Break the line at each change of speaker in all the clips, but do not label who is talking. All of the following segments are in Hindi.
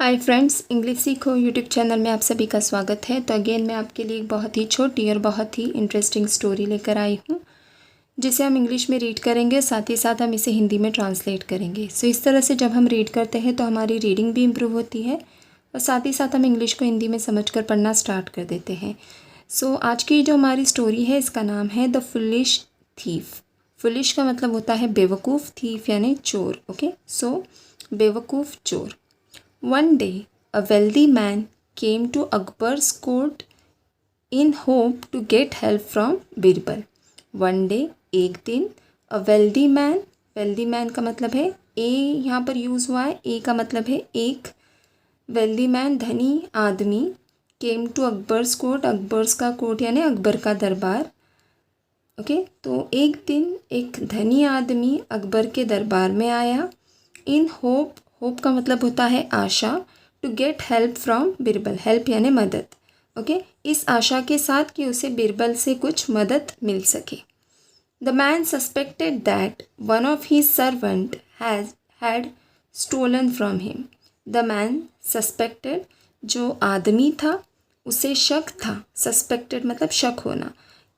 हाय फ्रेंड्स, इंग्लिश सीखो यूट्यूब चैनल में आप सभी का स्वागत है। तो अगेन मैं आपके लिए एक बहुत ही छोटी और बहुत ही इंटरेस्टिंग स्टोरी लेकर आई हूँ, जिसे हम इंग्लिश में रीड करेंगे, साथ ही साथ हम इसे हिंदी में ट्रांसलेट करेंगे। सो इस तरह से जब हम रीड करते हैं तो हमारी रीडिंग भी इम्प्रूव होती है और साथ ही साथ हम इंग्लिश को हिंदी में समझकर पढ़ना स्टार्ट कर देते हैं। सो आज की जो हमारी स्टोरी है, इसका नाम है द फुलिश थीफ। फुलिश का मतलब होता है बेवकूफ़, थीफ यानी चोर। ओके, सो बेवकूफ़ चोर। One day, a wealthy man came to Akbar's court in hope to get help from Birbal. One day, एक दिन, a wealthy man का मतलब है ए, यहाँ पर यूज़ हुआ है। ए का मतलब है एक। wealthy man धनी आदमी, came to Akbar's court, Akbar's का कोर्ट यानी अकबर का दरबार। ओके, तो एक दिन एक धनी आदमी अकबर के दरबार में आया। इन होप का मतलब होता है आशा। To get help from Birbal, help यानी मदद। ओके, इस आशा के साथ कि उसे बिरबल से कुछ मदद मिल सके। The man suspected that one of his servant had stolen from him. The man suspected, जो आदमी था उसे शक था। सस्पेक्टेड मतलब शक होना,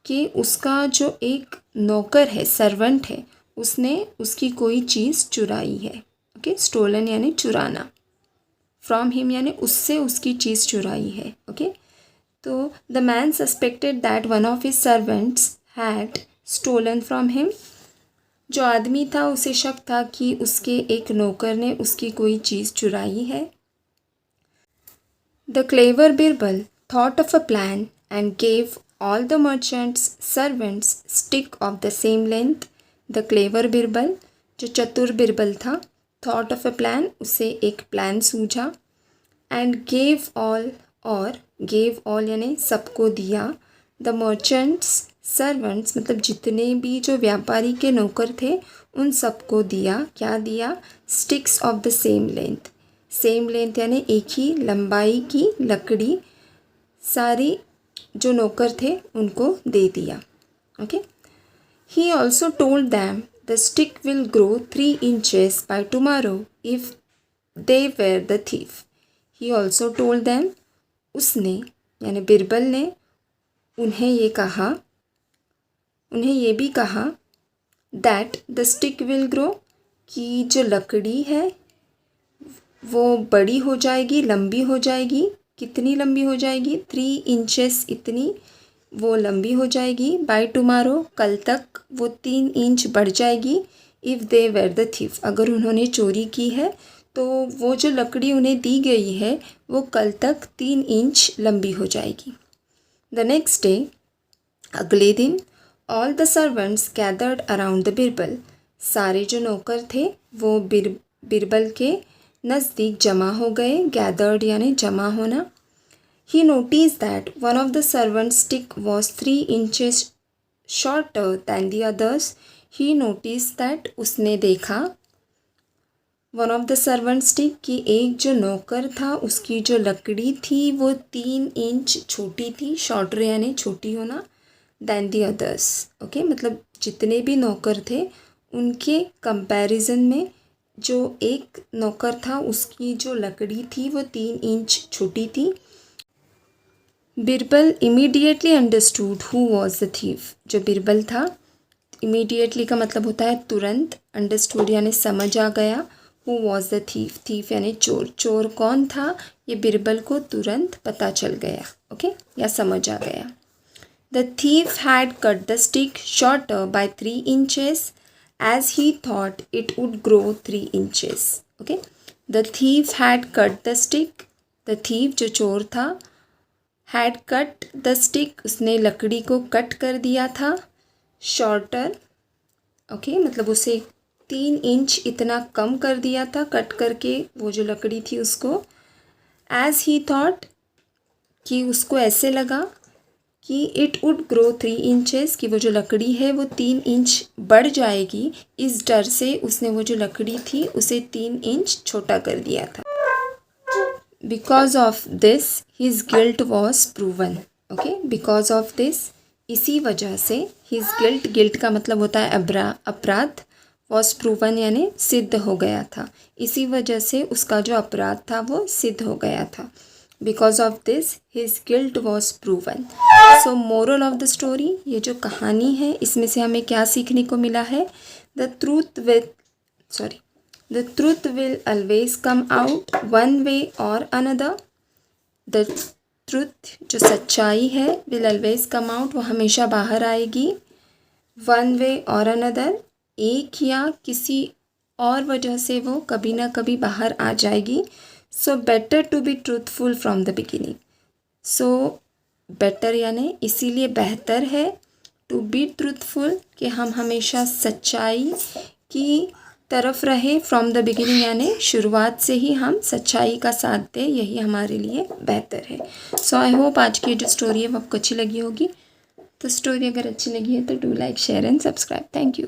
कि उसका जो एक नौकर है, सर्वेंट है, उसने उसकी कोई चीज़ चुराई है। ओके, स्टोलन यानी चुराना, फ्रॉम हिम यानी उससे उसकी चीज़ चुराई है। ओके, तो the man suspected that one of his servants had stolen from him. जो आदमी था उसे शक था कि उसके एक नौकर ने उसकी कोई चीज़ चुराई है। The clever Birbal thought of a plan and gave all the merchants servants stick of the same length. The clever Birbal, जो चतुर बिरबल था, थॉट ऑफ अ प्लान, उसे एक प्लान सूझा। एंड गेव ऑल, और गेव ऑल यानी सबको दिया। द मर्चेंट्स सर्वेंट्स मतलब जितने भी जो व्यापारी के नौकर थे उन सबको दिया। क्या दिया? Sticks of the same length. Same length यानी एक ही लंबाई की लकड़ी सारी जो नौकर थे उनको दे दिया। Okay, he also told them the stick will grow 3 inches by tomorrow if they were the thief. He also told them, उसने यानी बिरबल ने उन्हें ये भी कहा that the stick will grow, कि जो लकड़ी है वो बड़ी हो जाएगी, लंबी हो जाएगी। कितनी लंबी हो जाएगी? 3 inches, इतनी वो लंबी हो जाएगी। बाय टुमारो, कल तक वो 3 इंच बढ़ जाएगी। If they were the thief, अगर उन्होंने चोरी की है तो वो जो लकड़ी उन्हें दी गई है वो कल तक 3 इंच लंबी हो जाएगी। द नेक्स्ट डे, अगले दिन, all the servants gathered around the Birbal, सारे जो नौकर थे वो बिरबल के नज़दीक जमा हो गए। गैदर्ड यानी जमा होना। He noticed that one of the servants' stick was 3 inches shorter than the others. He noticed that, उसने देखा, one of the servants' stick, कि एक जो नौकर था उसकी जो लकड़ी थी वो 3 इंच छोटी थी। शॉर्टर यानी छोटी होना। than the others. ओके, मतलब जितने भी नौकर थे उनके कंपैरिजन में जो एक नौकर था उसकी जो लकड़ी थी वो 3 इंच छोटी थी। Birbal immediately understood who was the thief. जो बिरबल था, इमीडिएटली का मतलब होता है तुरंत, अंडरस्टूड यानी समझ आ गया। Who was the thief, thief यानी चोर। चोर कौन था ये बिरबल को तुरंत पता चल गया। ओके, या समझ आ गया। The thief had cut the stick shorter by 3 inches as he thought it would grow 3 inches. Okay, the thief had cut the stick, the thief जो चोर था, हैड कट द स्टिक, उसने लकड़ी को कट कर दिया था। शॉर्टर, ओके, मतलब उसे 3 इंच इतना कम कर दिया था, कट करके वो जो लकड़ी थी उसको। एज ही थॉट, कि उसको ऐसे लगा कि इट वुड ग्रो 3 inches, कि वो जो लकड़ी है वो 3 इंच बढ़ जाएगी। इस डर से उसने वो जो लकड़ी थी उसे 3 इंच छोटा कर दिया था। Because of this, his guilt was proven. Okay, because of this, इसी वजह से his guilt, guilt का मतलब होता है अपराध, वॉज प्रूवन यानी सिद्ध हो गया था, इसी वजह से उसका जो अपराध था वो सिद्ध हो गया था। Because of this his guilt was proven. So moral of the story, ये जो कहानी है इसमें से हमें क्या सीखने को मिला है? The truth will always come out one way और अनदर। द ट्रूथ जो सच्चाई है विल ऑलवेज कम आउट, वो हमेशा बाहर आएगी। वन वे और अनदर, एक या किसी और वजह से वो कभी ना कभी बाहर आ जाएगी। So better to be truthful from the beginning. So better यानी इसीलिए बेहतर है टू बी ट्रूथफुल, कि हम हमेशा सच्चाई की तरफ रहे फ्रॉम द बिगिनिंग, यानी शुरुआत से ही हम सच्चाई का साथ दें, यही हमारे लिए बेहतर है। सो आई होप आज की जो स्टोरी है वो आपको अच्छी लगी होगी। तो स्टोरी अगर अच्छी लगी है तो do like, share and subscribe. Thank you.